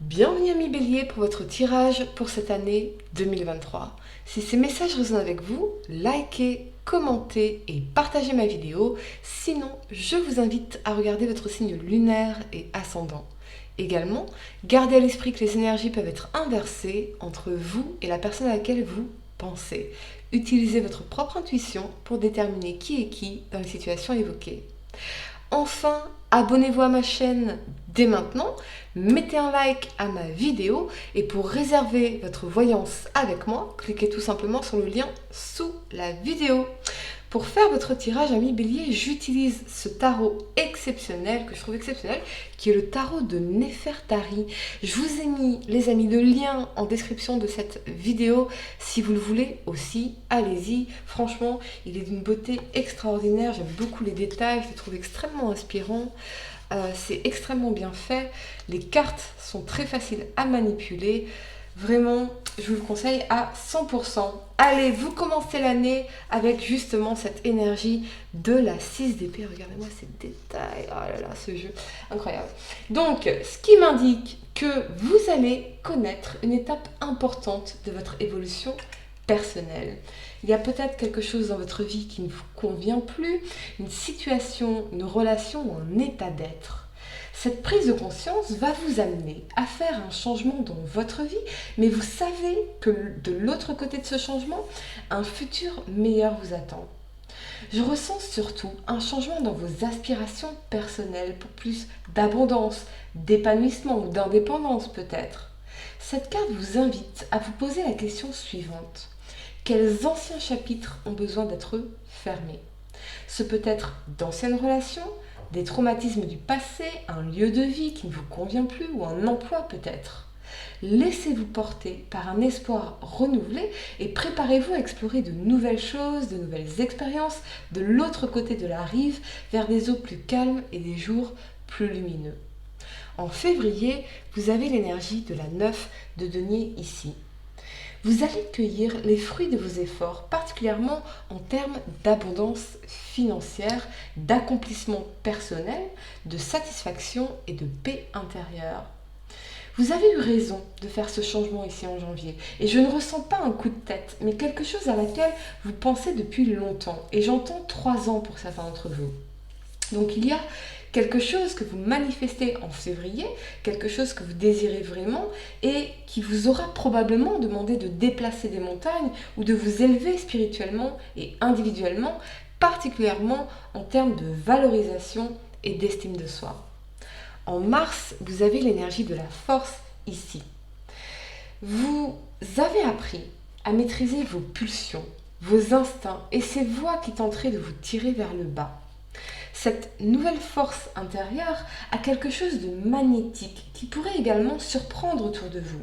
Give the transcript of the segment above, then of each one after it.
Bienvenue amis Bélier pour votre tirage pour cette année 2023. Si ces messages résonnent avec vous, likez, commentez et partagez ma vidéo. Sinon, je vous invite à regarder votre signe lunaire et ascendant. Également, gardez à l'esprit que les énergies peuvent être inversées entre vous et la personne à laquelle vous pensez. Utilisez votre propre intuition pour déterminer qui est qui dans les situations évoquées. Enfin, abonnez-vous à ma chaîne dès maintenant, mettez un like à ma vidéo et pour réserver votre voyance avec moi, cliquez tout simplement sur le lien sous la vidéo. Pour faire votre tirage ami Bélier, j'utilise ce tarot exceptionnel, que je trouve exceptionnel, qui est le tarot de Néfertari. Je vous ai mis, les amis, le lien en description de cette vidéo. Si vous le voulez aussi, allez-y. Franchement, il est d'une beauté extraordinaire. J'aime beaucoup les détails, je le trouve extrêmement inspirant. C'est extrêmement bien fait. Les cartes sont très faciles à manipuler. Vraiment, je vous le conseille à 100%. Allez, vous commencez l'année avec justement cette énergie de la 6 d'épée. Regardez-moi ces détails. Oh là là, ce jeu, incroyable. Donc, ce qui m'indique que vous allez connaître une étape importante de votre évolution personnelle. Il y a peut-être quelque chose dans votre vie qui ne vous convient plus, une situation, une relation ou un état d'être. Cette prise de conscience va vous amener à faire un changement dans votre vie, mais vous savez que de l'autre côté de ce changement, un futur meilleur vous attend. Je ressens surtout un changement dans vos aspirations personnelles pour plus d'abondance, d'épanouissement ou d'indépendance peut-être. Cette carte vous invite à vous poser la question suivante. Quels anciens chapitres ont besoin d'être fermés? Ce peut être d'anciennes relations, des traumatismes du passé, un lieu de vie qui ne vous convient plus ou un emploi peut-être. Laissez-vous porter par un espoir renouvelé et préparez-vous à explorer de nouvelles choses, de nouvelles expériences de l'autre côté de la rive vers des eaux plus calmes et des jours plus lumineux. En février, vous avez l'énergie de la 9 de denier ici. Vous allez cueillir les fruits de vos efforts, particulièrement en termes d'abondance financière, d'accomplissement personnel, de satisfaction et de paix intérieure. Vous avez eu raison de faire ce changement ici en janvier et je ne ressens pas un coup de tête, mais quelque chose à laquelle vous pensez depuis longtemps et j'entends 3 ans pour certains d'entre vous. Donc il y a quelque chose que vous manifestez en février, quelque chose que vous désirez vraiment et qui vous aura probablement demandé de déplacer des montagnes ou de vous élever spirituellement et individuellement, particulièrement en termes de valorisation et d'estime de soi. En mars, vous avez l'énergie de la force ici. Vous avez appris à maîtriser vos pulsions, vos instincts et ces voix qui tenteraient de vous tirer vers le bas. Cette nouvelle force intérieure a quelque chose de magnétique qui pourrait également surprendre autour de vous.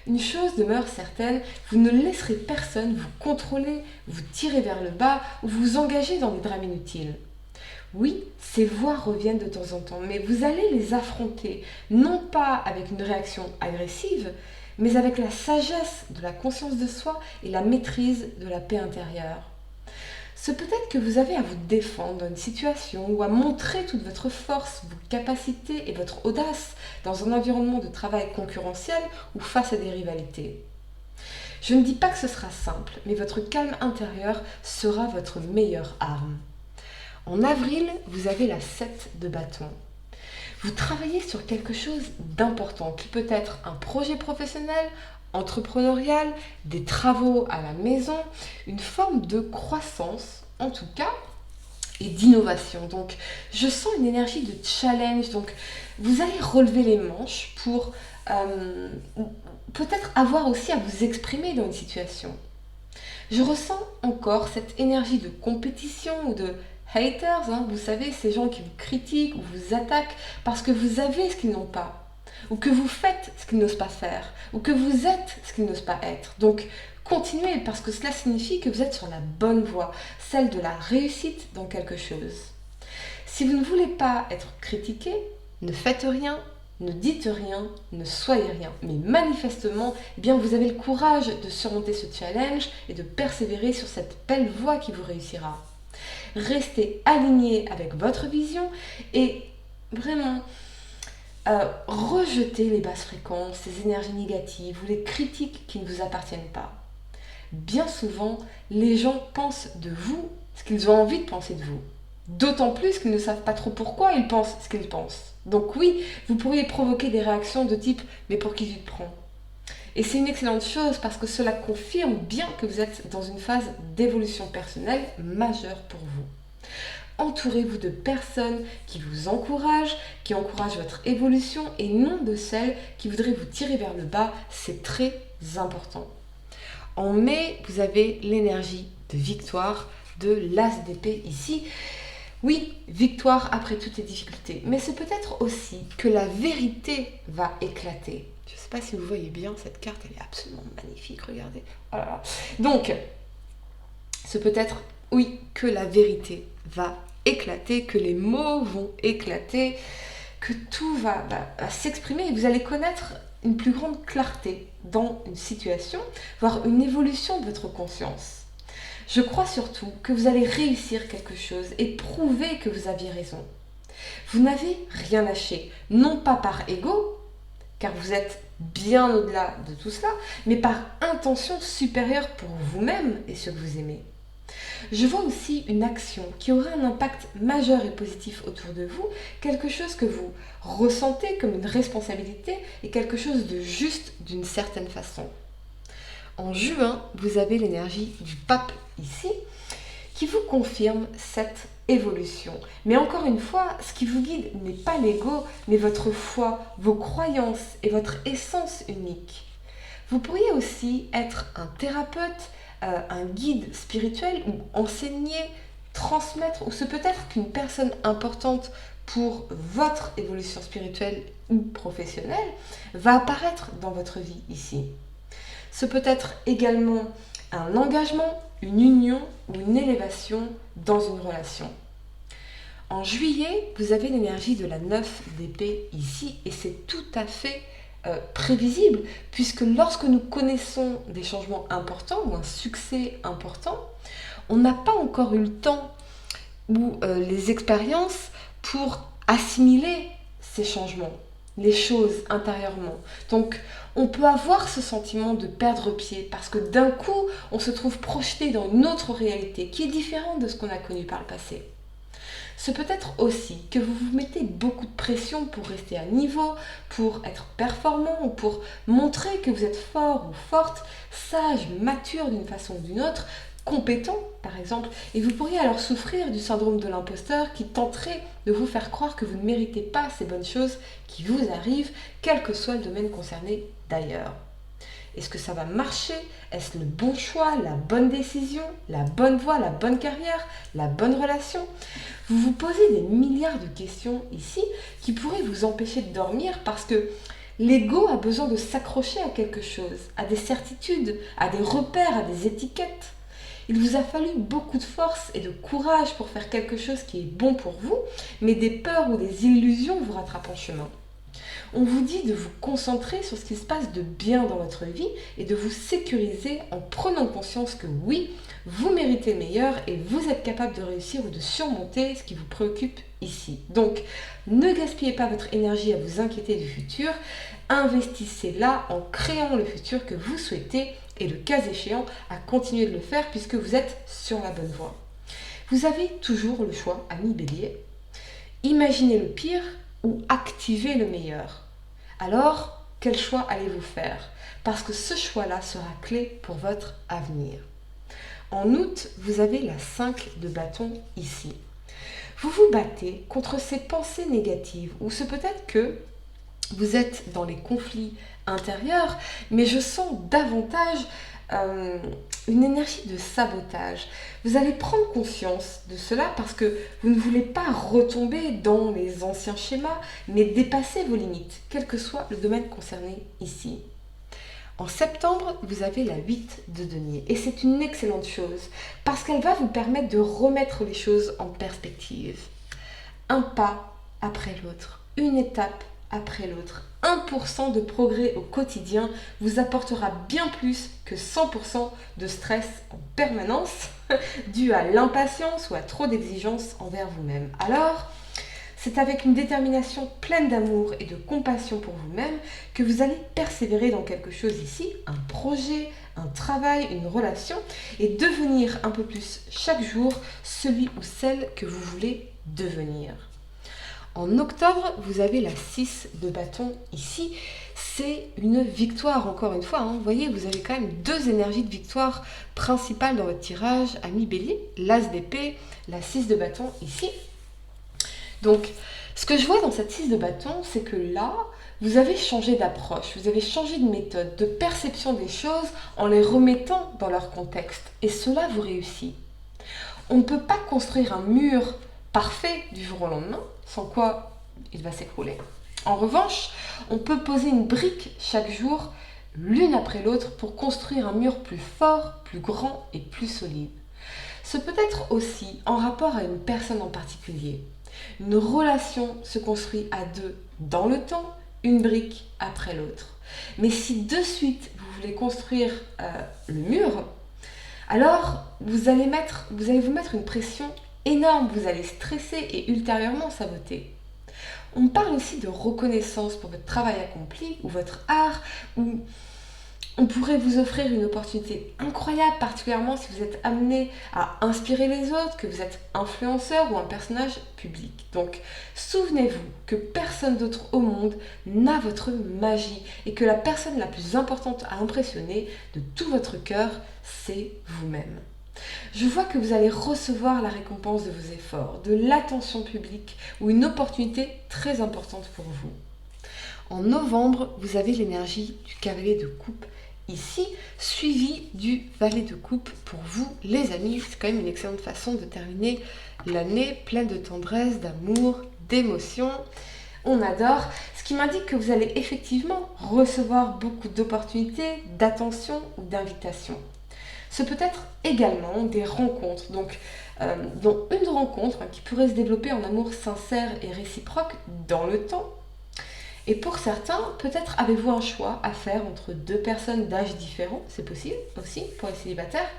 Une chose demeure certaine, vous ne laisserez personne vous contrôler, vous tirer vers le bas ou vous engager dans des drames inutiles. Oui, ces voix reviennent de temps en temps, mais vous allez les affronter, non pas avec une réaction agressive, mais avec la sagesse de la conscience de soi et la maîtrise de la paix intérieure. Ce peut-être que vous avez à vous défendre dans une situation ou à montrer toute votre force, vos capacités et votre audace dans un environnement de travail concurrentiel ou face à des rivalités. Je ne dis pas que ce sera simple, mais votre calme intérieur sera votre meilleure arme. En avril, vous avez la 7 de bâton. Vous travaillez sur quelque chose d'important qui peut être un projet professionnel, entrepreneurial, des travaux à la maison, une forme de croissance en tout cas et d'innovation. Donc je sens une énergie de challenge, donc vous allez relever les manches pour peut-être avoir aussi à vous exprimer dans une situation. Je ressens encore cette énergie de compétition ou de haters, vous savez, ces gens qui vous critiquent ou vous attaquent parce que vous avez ce qu'ils n'ont pas, ou que vous faites ce qu'ils n'osent pas faire, ou que vous êtes ce qu'ils n'osent pas être. Donc, continuez parce que cela signifie que vous êtes sur la bonne voie, celle de la réussite dans quelque chose. Si vous ne voulez pas être critiqué, ne faites rien, ne dites rien, ne soyez rien. Mais manifestement, eh bien, vous avez le courage de surmonter ce challenge et de persévérer sur cette belle voie qui vous réussira. Restez aligné avec votre vision et vraiment rejetez les basses fréquences, les énergies négatives ou les critiques qui ne vous appartiennent pas. Bien souvent, les gens pensent de vous ce qu'ils ont envie de penser de vous. D'autant plus qu'ils ne savent pas trop pourquoi ils pensent ce qu'ils pensent. Donc oui, vous pourriez provoquer des réactions de type « mais pour qui tu te prends ?» Et c'est une excellente chose parce que cela confirme bien que vous êtes dans une phase d'évolution personnelle majeure pour vous. Entourez-vous de personnes qui vous encouragent, qui encouragent votre évolution et non de celles qui voudraient vous tirer vers le bas. C'est très important. En mai, vous avez l'énergie de victoire de l'As d'épée ici. Oui, victoire après toutes les difficultés. Mais c'est peut-être aussi que la vérité va éclater. Je ne sais pas si vous voyez bien cette carte, elle est absolument magnifique, regardez. Oh là là. Donc, c'est peut-être, oui, que la vérité va éclater, que les mots vont éclater, que tout va s'exprimer et vous allez connaître une plus grande clarté dans une situation, voire une évolution de votre conscience. Je crois surtout que vous allez réussir quelque chose et prouver que vous aviez raison. Vous n'avez rien lâché, non pas par ego, car vous êtes bien au-delà de tout cela, mais par intention supérieure pour vous-même et ceux que vous aimez. Je vois aussi une action qui aura un impact majeur et positif autour de vous, quelque chose que vous ressentez comme une responsabilité et quelque chose de juste d'une certaine façon. En juin, vous avez l'énergie du pape ici, qui vous confirme cette évolution. Mais encore une fois, ce qui vous guide n'est pas l'ego, mais votre foi, vos croyances et votre essence unique. Vous pourriez aussi être un thérapeute, un guide spirituel ou enseigner, transmettre, ou ce peut être qu'une personne importante pour votre évolution spirituelle ou professionnelle va apparaître dans votre vie ici. Ce peut être également un engagement, une union ou une élévation dans une relation. En juillet, vous avez l'énergie de la 9 d'épée ici et c'est tout à fait prévisible puisque lorsque nous connaissons des changements importants ou un succès important, on n'a pas encore eu le temps ou les expériences pour assimiler ces changements, les choses intérieurement. Donc, on peut avoir ce sentiment de perdre pied parce que d'un coup, on se trouve projeté dans une autre réalité qui est différente de ce qu'on a connu par le passé. Ce peut être aussi que vous vous mettez beaucoup de pression pour rester à niveau, pour être performant ou pour montrer que vous êtes fort ou forte, sage, mature d'une façon ou d'une autre, compétent par exemple, et vous pourriez alors souffrir du syndrome de l'imposteur qui tenterait de vous faire croire que vous ne méritez pas ces bonnes choses qui vous arrivent, quel que soit le domaine concerné d'ailleurs. Est-ce que ça va marcher? Est-ce le bon choix, la bonne décision, la bonne voie, la bonne carrière, la bonne relation? Vous vous posez des milliards de questions ici qui pourraient vous empêcher de dormir parce que l'ego a besoin de s'accrocher à quelque chose, à des certitudes, à des repères, à des étiquettes. Il vous a fallu beaucoup de force et de courage pour faire quelque chose qui est bon pour vous, mais des peurs ou des illusions vous rattrapent en chemin. On vous dit de vous concentrer sur ce qui se passe de bien dans votre vie et de vous sécuriser en prenant conscience que oui, vous méritez le meilleur et vous êtes capable de réussir ou de surmonter ce qui vous préoccupe ici. Donc, ne gaspillez pas votre énergie à vous inquiéter du futur, investissez-la en créant le futur que vous souhaitez et le cas échéant à continuer de le faire puisque vous êtes sur la bonne voie. Vous avez toujours le choix, ami Bélier. Imaginez le pire ou activez le meilleur. Alors, quel choix allez-vous faire? Parce que ce choix-là sera clé pour votre avenir. En août, vous avez la 5 de bâton ici. Vous vous battez contre ces pensées négatives ou ce peut-être que vous êtes dans les conflits intérieurs, mais je sens davantage une énergie de sabotage. Vous allez prendre conscience de cela parce que vous ne voulez pas retomber dans les anciens schémas, mais dépasser vos limites, quel que soit le domaine concerné ici. En septembre, vous avez la 8 de denier et c'est une excellente chose parce qu'elle va vous permettre de remettre les choses en perspective. Un pas après l'autre, une étape après l'autre. 1% de progrès au quotidien vous apportera bien plus que 100% de stress en permanence dû à l'impatience ou à trop d'exigences envers vous-même. Alors, C'est avec une détermination pleine d'amour et de compassion pour vous-même que vous allez persévérer dans quelque chose ici, un projet, un travail, une relation, et devenir un peu plus chaque jour celui ou celle que vous voulez devenir. En octobre, vous avez la 6 de bâton ici. C'est une victoire, encore une fois. Vous voyez, vous avez quand même deux énergies de victoire principales dans votre tirage, ami Bélier. L'As d'épée, la 6 de bâton ici. Donc, ce que je vois dans cette 6 de bâton, c'est que là, vous avez changé d'approche, vous avez changé de méthode, de perception des choses en les remettant dans leur contexte. Et cela vous réussit. On ne peut pas construire un mur parfait du jour au lendemain, sans quoi il va s'écrouler. En revanche, on peut poser une brique chaque jour, l'une après l'autre, pour construire un mur plus fort, plus grand et plus solide. Ce peut être aussi en rapport à une personne en particulier. Une relation se construit à deux dans le temps, une brique après l'autre. Mais si de suite vous voulez construire le mur, alors vous allez vous mettre une pression énorme, vous allez stresser et ultérieurement saboter. On parle aussi de reconnaissance pour votre travail accompli ou votre art, ou on pourrait vous offrir une opportunité incroyable, particulièrement si vous êtes amené à inspirer les autres, que vous êtes influenceur ou un personnage public. Donc, souvenez-vous que personne d'autre au monde n'a votre magie et que la personne la plus importante à impressionner de tout votre cœur, c'est vous-même. Je vois que vous allez recevoir la récompense de vos efforts, de l'attention publique ou une opportunité très importante pour vous. En novembre, vous avez l'énergie du cavalier de coupe ici, suivi du valet de coupe pour vous, les amis. C'est quand même une excellente façon de terminer l'année pleine de tendresse, d'amour, d'émotion. On adore. Ce qui m'indique que vous allez effectivement recevoir beaucoup d'opportunités, d'attention ou d'invitations. Ce peut être également des rencontres, donc dont une rencontre qui pourrait se développer en amour sincère et réciproque dans le temps. Et pour certains, peut-être avez-vous un choix à faire entre deux personnes d'âge différents, c'est possible aussi pour les célibataires,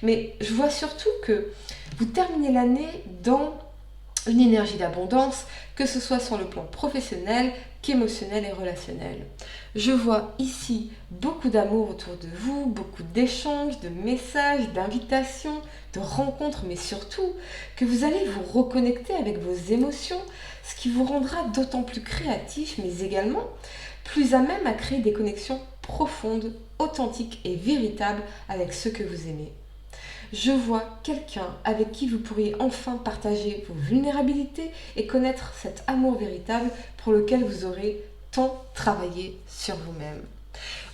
mais je vois surtout que vous terminez l'année dans une énergie d'abondance, que ce soit sur le plan professionnel qu'émotionnel et relationnel. Je vois ici beaucoup d'amour autour de vous, beaucoup d'échanges, de messages, d'invitations, de rencontres, mais surtout que vous allez vous reconnecter avec vos émotions, ce qui vous rendra d'autant plus créatif, mais également plus à même à créer des connexions profondes, authentiques et véritables avec ceux que vous aimez. Je vois quelqu'un avec qui vous pourriez enfin partager vos vulnérabilités et connaître cet amour véritable pour lequel vous aurez tant travaillé sur vous-même.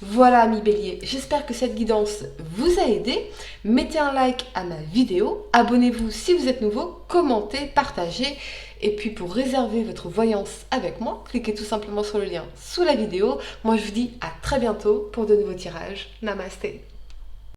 Voilà, amis Bélier, j'espère que cette guidance vous a aidé. Mettez un like à ma vidéo, abonnez-vous si vous êtes nouveau, commentez, partagez. Et puis pour réserver votre voyance avec moi, cliquez tout simplement sur le lien sous la vidéo. Moi je vous dis à très bientôt pour de nouveaux tirages. Namasté.